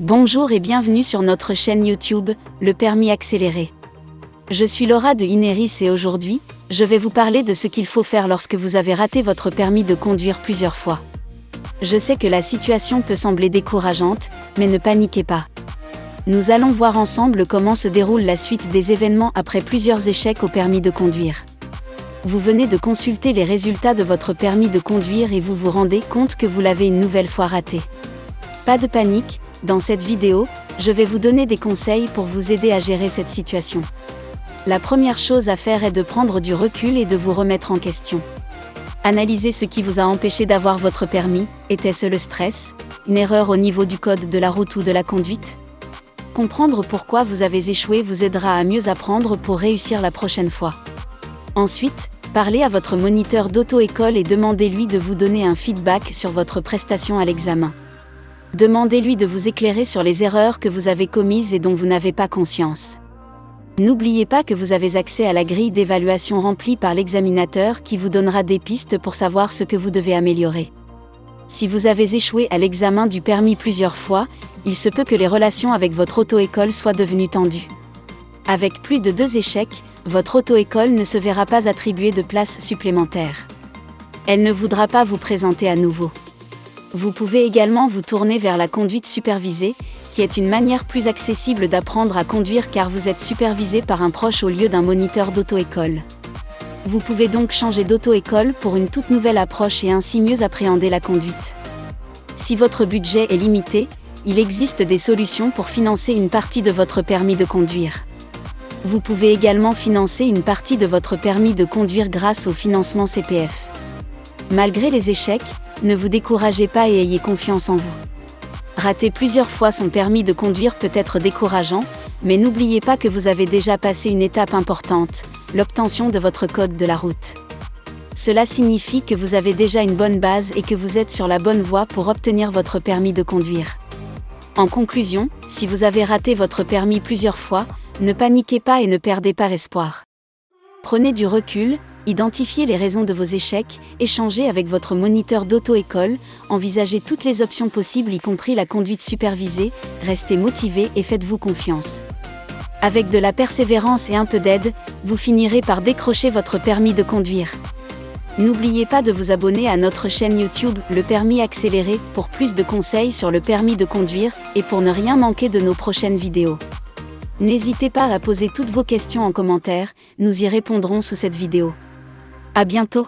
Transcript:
Bonjour et bienvenue sur notre chaîne YouTube, Le Permis Accéléré. Je suis Laura de Ineris et aujourd'hui, je vais vous parler de ce qu'il faut faire lorsque vous avez raté votre permis de conduire plusieurs fois. Je sais que la situation peut sembler décourageante, mais ne paniquez pas. Nous allons voir ensemble comment se déroule la suite des événements après plusieurs échecs au permis de conduire. Vous venez de consulter les résultats de votre permis de conduire et vous vous rendez compte que vous l'avez une nouvelle fois raté. Pas de panique, dans cette vidéo, je vais vous donner des conseils pour vous aider à gérer cette situation. La première chose à faire est de prendre du recul et de vous remettre en question. Analysez ce qui vous a empêché d'avoir votre permis. Était-ce le stress, une erreur au niveau du code de la route ou de la conduite? Comprendre pourquoi vous avez échoué vous aidera à mieux apprendre pour réussir la prochaine fois. Ensuite, parlez à votre moniteur d'auto-école et demandez-lui de vous donner un feedback sur votre prestation à l'examen. Demandez-lui de vous éclairer sur les erreurs que vous avez commises et dont vous n'avez pas conscience. N'oubliez pas que vous avez accès à la grille d'évaluation remplie par l'examinateur qui vous donnera des pistes pour savoir ce que vous devez améliorer. Si vous avez échoué à l'examen du permis plusieurs fois, il se peut que les relations avec votre auto-école soient devenues tendues. Avec plus de 2 échecs, votre auto-école ne se verra pas attribuer de place supplémentaire. Elle ne voudra pas vous présenter à nouveau. Vous pouvez également vous tourner vers la conduite supervisée, qui est une manière plus accessible d'apprendre à conduire car vous êtes supervisé par un proche au lieu d'un moniteur d'auto-école. Vous pouvez donc changer d'auto-école pour une toute nouvelle approche et ainsi mieux appréhender la conduite. Si votre budget est limité, il existe des solutions pour financer une partie de votre permis de conduire. Vous pouvez également financer une partie de votre permis de conduire grâce au financement CPF. Malgré les échecs, ne vous découragez pas et ayez confiance en vous. Rater plusieurs fois son permis de conduire peut être décourageant, mais n'oubliez pas que vous avez déjà passé une étape importante, l'obtention de votre code de la route. Cela signifie que vous avez déjà une bonne base et que vous êtes sur la bonne voie pour obtenir votre permis de conduire. En conclusion, si vous avez raté votre permis plusieurs fois, ne paniquez pas et ne perdez pas espoir. Prenez du recul, identifiez les raisons de vos échecs, échangez avec votre moniteur d'auto-école, envisagez toutes les options possibles y compris la conduite supervisée, restez motivé et faites-vous confiance. Avec de la persévérance et un peu d'aide, vous finirez par décrocher votre permis de conduire. N'oubliez pas de vous abonner à notre chaîne YouTube, Le Permis Accéléré, pour plus de conseils sur le permis de conduire et pour ne rien manquer de nos prochaines vidéos. N'hésitez pas à poser toutes vos questions en commentaire, nous y répondrons sous cette vidéo. À bientôt!